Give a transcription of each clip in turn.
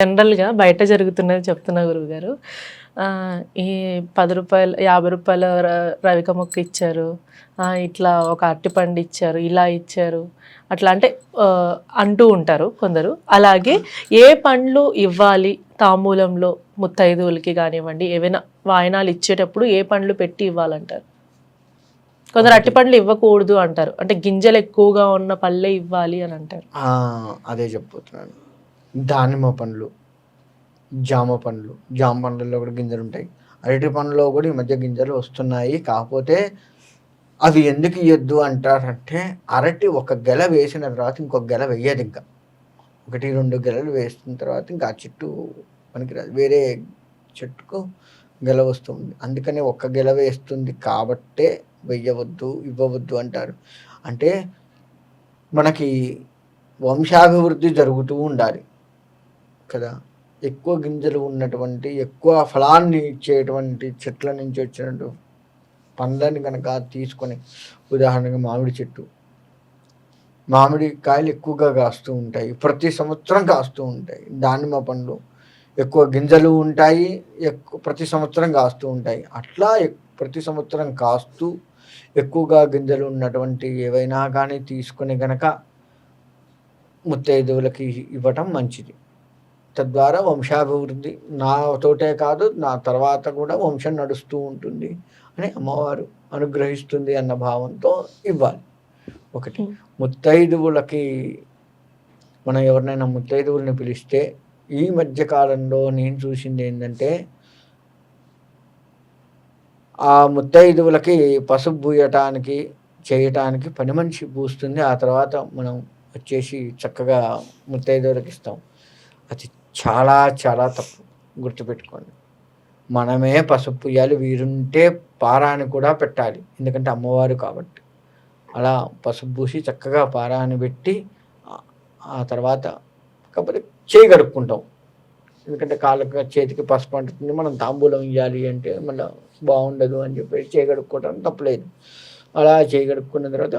జనరల్‌గా బయట జరుగుతున్నది చెప్తున్నా గురువుగారు. ఈ రూ. 10, రూ. 50 రవిక మొక్క ఇచ్చారు. ఇట్లా ఒక అరటిపండు ఇచ్చారు. ఇలా ఇచ్చారు. అట్లా అంటే అంటూ ఉంటారు కొందరు. అలాగే ఏ పండ్లు ఇవ్వాలి తాంబూలంలో ముత్తైదువులకి గానివ్వండి, ఏవైనా వాయనాలు ఇచ్చేటప్పుడు ఏ పండ్లు పెట్టి ఇవ్వాలంటారు? కొందరు అరటిపండ్లు ఇవ్వకూడదు అంటారు. అంటే గింజలు ఎక్కువగా ఉన్న పళ్ళే ఇవ్వాలి అని అంటారు. అదే చెప్పబోతున్నాను. దానిమ్మ పండ్లు, జామ పండ్లు, జామ పండ్లలో కూడా గింజలు ఉంటాయి. అరటి పండ్లలో కూడా ఈ మధ్య గింజలు వస్తున్నాయి. కాకపోతే అవి ఎందుకు ఇయ్యొద్దు అంటారంటే, అరటి ఒక గెల వేసిన తర్వాత ఇంకొక గెల వెయ్యదు ఇంకా. 1, 2 గెలలు వేసిన తర్వాత ఇంకా ఆ చెట్టు పనికిరాదు. వేరే చెట్టుకు గెల వస్తుంది. అందుకని ఒక్క గెల వేస్తుంది కాబట్టే వెయ్యవద్దు, ఇవ్వవద్దు అంటారు. అంటే మనకి వంశాభివృద్ధి జరుగుతూ ఉండాలి కదా. ఎక్కువ గింజలు ఉన్నటువంటి, ఎక్కువ ఫలాన్ని ఇచ్చేటువంటి చెట్ల నుంచి వచ్చినట్టు పండ్లని కనుక తీసుకొని, ఉదాహరణగా మామిడి చెట్టు, మామిడి కాయలు ఎక్కువగా కాస్తూ ఉంటాయి, ప్రతి సంవత్సరం కాస్తూ ఉంటాయి. దానిమ్మ పండ్లు ఎక్కువ గింజలు ఉంటాయి, ప్రతి సంవత్సరం కాస్తూ ఉంటాయి. అట్లా ప్రతి సంవత్సరం కాస్తూ ఎక్కువగా గింజలు ఉన్నటువంటి ఏవైనా కానీ తీసుకొని గనక ముత్తైదువులకి ఇవ్వటం మంచిది. తద్వారా వంశాభివృద్ధి నాతోటే కాదు, నా తర్వాత కూడా వంశం నడుస్తూ ఉంటుంది అని అమ్మవారు అనుగ్రహిస్తుంది అన్న భావంతో ఇవ్వాలి. ఒకటి, ముత్తైదువులకి మనం ఎవరినైనా ముత్తైదువుల్ని పిలిస్తే ఈ మధ్య కాలంలో నేను చూసింది ఏంటంటే, ఆ ముత్తైదువులకి పసుపు పూయటానికి చేయటానికి పని మనిషి పూస్తుంది. ఆ తర్వాత మనం వచ్చేసి చక్కగా ముత్తైదువులకి ఇస్తాం. అది చాలా చాలా తప్పు, గుర్తుపెట్టుకోండి. మనమే పసుపు పూయాలి, వీరుంటే పారాని కూడా పెట్టాలి, ఎందుకంటే అమ్మవారు కాబట్టి. అలా పసుపు పూసి చక్కగా పారాని పెట్టి ఆ తర్వాత కాకపోతే చేయి కడుక్కుంటాం, ఎందుకంటే కాళ్ళకి చేతికి పసుపు అంటుతుంది. మనం తాంబూలం ఇవ్వాలి అంటే మళ్ళీ బాగుండదు అని చెప్పేసి చేయి కడుక్కోవడం తప్పలేదు. అలా చేయి కడుక్కున్న తర్వాత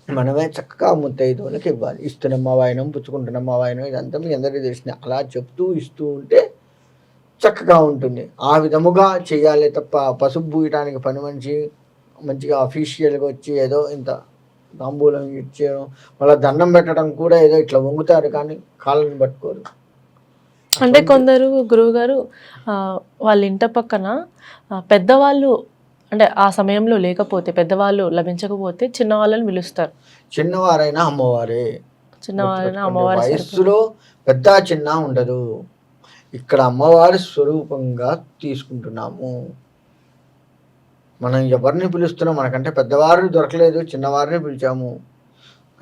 మనమే చక్కగా ముత్తైదువులకి ఇవ్వాలి. ఇస్తున్నమ్మ వాయనం, పుచ్చుకుంటున్నమ్మ వాయనం, ఇదంతా మీ అందరికీ తెలిసిందే. అలా చెప్తూ ఇస్తూ ఉంటే చక్కగా ఉంటుంది. ఆ విధముగా చేయాలి తప్ప పసుపు పూయటానికి పని మనిషి మంచిగా అఫీషియల్గా వచ్చి ఏదో ఇంత తాంబూలం ఇచ్చేయడం, మళ్ళీ దండం పెట్టడం కూడా ఏదో ఇట్లా వంగుతారు కానీ కాళ్ళని పట్టుకోరు. అంటే కొందరు గురువుగారు వాళ్ళ ఇంట పక్కన పెద్దవాళ్ళు, అంటే ఆ సమయంలో లేకపోతే, పెద్దవాళ్ళు లభించకపోతే చిన్నవాళ్ళని పిలుస్తారు. చిన్నవారైనా అమ్మవారే, చిన్నవారైనా అమ్మవారి వయస్సులో పెద్ద చిన్న ఉండదు. ఇక్కడ అమ్మవారి స్వరూపంగా తీసుకుంటున్నాము. మనం ఎవరిని పిలుస్తున్నాం, మనకంటే పెద్దవారు దొరకలేదు, చిన్నవారిని పిలిచాము.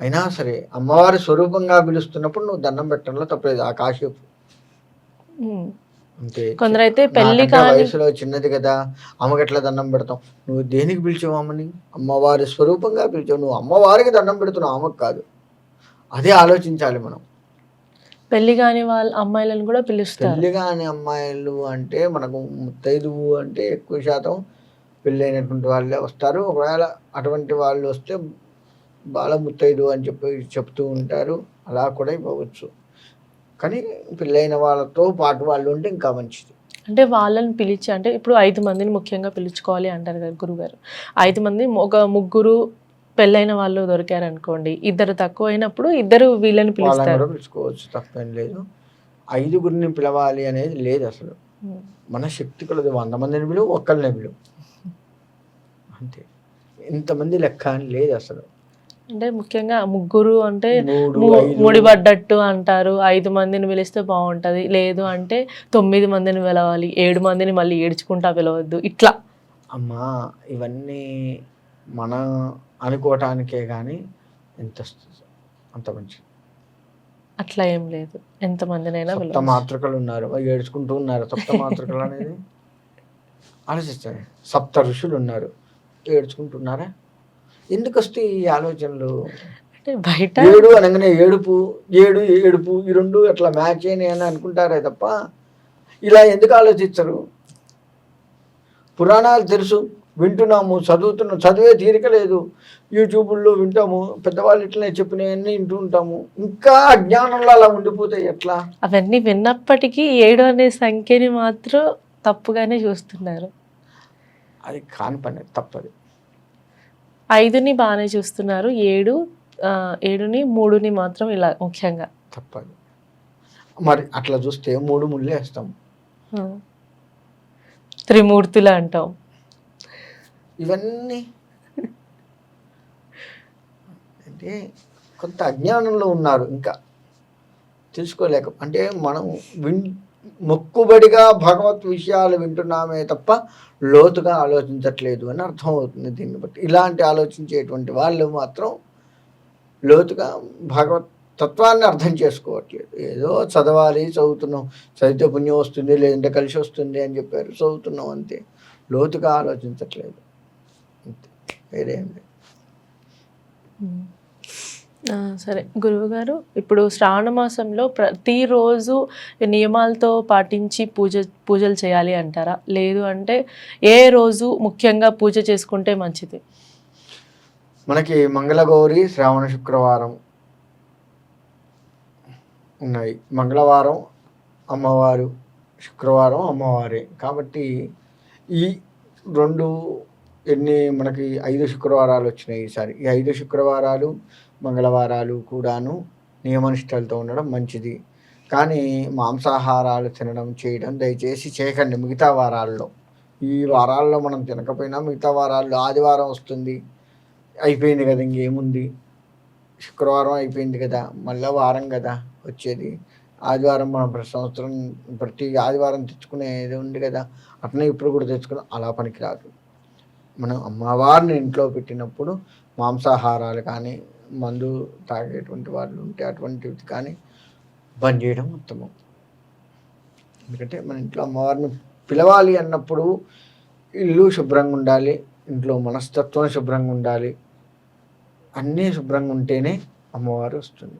అయినా సరే అమ్మవారి స్వరూపంగా పిలుస్తున్నప్పుడు నువ్వు దండం పెట్టడంలో తప్పలేదు. ఆ కాసేపు అంతే. కొందరైతే పెళ్లి వయసులో చిన్నది కదా, అమ్మకి ఎట్లా దండం పెడతాం? నువ్వు దేనికి పిలిచావు అమ్మని? అమ్మవారి స్వరూపంగా పిలిచావు. నువ్వు అమ్మవారికి దండం పెడుతున్నావు, అమ్మకు కాదు. అదే ఆలోచించాలి మనం. పెళ్లి కాని వాళ్ళ అమ్మాయిలను కూడా పిలుస్తారు. పెళ్లి కాని అమ్మాయిలు అంటే మనకు ముత్తైదువు అంటే ఎక్కువ శాతం పెళ్ళైనటువంటి వాళ్ళే వస్తారు. ఒకవేళ అటువంటి వాళ్ళు వస్తే బాల ముత్తైదు అని చెప్తూ ఉంటారు. అలా కూడా ఇవ్వవచ్చు. కానీ పెళ్ళైన వాళ్ళతో పాటు వాళ్ళు ఉంటే ఇంకా మంచిది. అంటే వాళ్ళని పిలిచి, అంటే ఇప్పుడు 5 మందిని ముఖ్యంగా పిలుచుకోవాలి అంటారు కదా గురుగారు. 5 మంది, ఒక 3 పెళ్ళైన వాళ్ళు దొరికారు అనుకోండి, 2 తక్కువైనప్పుడు 2 వీళ్ళని పిలుస్తారు. పిలుచుకోవచ్చు, తప్పేం లేదు. 5గురిని పిలవాలి అనేది లేదు అసలు. మన శక్తి కొలది 100 మందిని పిలువు, ఒక్కళ్ళనే పిలువు, అంతే. ఇంతమంది లెక్క అని లేదు అసలు. అంటే ముఖ్యంగా 3 అంటే ముడిపడ్డట్టు అంటారు. 5 మందిని పిలిస్తే బాగుంటది, లేదు అంటే 9 మందిని పిలవాలి, 7 మందిని మళ్ళీ ఏడ్చుకుంటా పిలవద్దు, ఇట్లా. అమ్మా, ఇవన్నీ మన అనుకోవటానికే కానీ అంత మంచిది అట్లా ఏం లేదు. ఎంతమందినైనా సప్త మాతృకలు ఉన్నారు, ఏడ్చుకుంటూ ఉన్నారు. సప్త మాతృకలు అనేది ఆలోచిస్తాను. 7 ఋషులు ఉన్నారు, ఏడ్చుకుంటున్నారా? ఎందుకు వస్తాయి ఈ ఆలోచనలు? అంటే బయట 7 అనగానే ఏడుపు, 7 ఏడుపు, ఈ 2 అట్లా మ్యాచ్ అయినాయి అని అనుకుంటారే తప్ప ఇలా ఎందుకు ఆలోచించరు? పురాణాలు తెలుసు, వింటున్నాము, చదువుతున్నాం, చదివే తీరిక లేదు. యూట్యూబ్లో వింటాము, పెద్దవాళ్ళు ఇట్లనే చెప్పినవన్నీ వింటూ ఉంటాము. ఇంకా అజ్ఞానంలో అలా ఉండిపోతాయి ఎట్లా? అవన్నీ విన్నప్పటికీ 7 అనే సంఖ్యని మాత్రం తప్పుగానే చూస్తున్నారు. అది కాని పని, తప్పది. 5ని బాగానే చూస్తున్నారు, 7ని 3ని మాత్రం ఇలా ముఖ్యంగా తప్పది. మరి అట్లా చూస్తే 3 ముళ్ళే వేస్తాం. త్రిమూర్తులు అంటాం. ఇవన్నీ అంటే కొంత అజ్ఞానంలో ఉన్నారు, ఇంకా తెలుసుకోలేక. అంటే మనం మొక్కుబడిగా భగవత్ విషయాలు వింటున్నామే తప్ప లోతుగా ఆలోచించట్లేదు అని అర్థమవుతుంది దీన్ని బట్టి. ఇలాంటి ఆలోచించేటువంటి వాళ్ళు మాత్రం లోతుగా భగవత్ తత్వాన్ని అర్థం చేసుకోవట్లేదు. ఏదో చదవాలి, చదువుతున్నాం, చదివితే పుణ్యం వస్తుంది, లేదంటే కలిసి వస్తుంది అని చెప్పారు, చదువుతున్నాం అంతే. లోతుగా ఆలోచించట్లేదు అంతే, వేరేం లేదు. సరే గురువుగారు, ఇప్పుడు శ్రావణ మాసంలో ప్రతిరోజు నియమాలతో పాటించి పూజలు చేయాలి అంటారా? లేదు అంటే ఏ రోజు ముఖ్యంగా పూజ చేసుకుంటే మంచిది? మనకి మంగళగౌరి శ్రావణ శుక్రవారం ఉన్నాయి. మంగళవారం అమ్మవారు, శుక్రవారం అమ్మవారే. కాబట్టి ఈ 2 మనకి 5 శుక్రవారాలు వచ్చినాయి ఈసారి. ఈ 5 శుక్రవారాలు మంగళవారాలు కూడాను నియమనిష్టలతో ఉండడం మంచిది. కానీ మాంసాహారాలు తినడం చేయడం దయచేసి చేయకండి మిగతా వారాల్లో. ఈ వారాల్లో మనం తినకపోయినా మిగతా వారాల్లో ఆదివారం వస్తుంది, అయిపోయింది కదా, ఇంకేముంది, శుక్రవారం అయిపోయింది కదా, మళ్ళీ వారం కదా వచ్చేది. ఆదివారం మనం ప్రతి ఆదివారం తెచ్చుకునేది ఉంది కదా, అట్లనే ఇప్పుడు కూడా తెచ్చుకున్నాం, అలా పనికిరాదు. మనం అమ్మవారిని ఇంట్లో పెట్టినప్పుడు మాంసాహారాలు కానీ, మందు తాగేటువంటి వాళ్ళు ఉంటే అటువంటివి కానీ బంద్ చేయడం ఉత్తమం. ఎందుకంటే మన ఇంట్లో అమ్మవారిని పిలవాలి అన్నప్పుడు ఇల్లు శుభ్రంగా ఉండాలి, ఇంట్లో మనస్తత్వం శుభ్రంగా ఉండాలి, అన్నీ శుభ్రంగా ఉంటేనే అమ్మవారు వస్తుంది.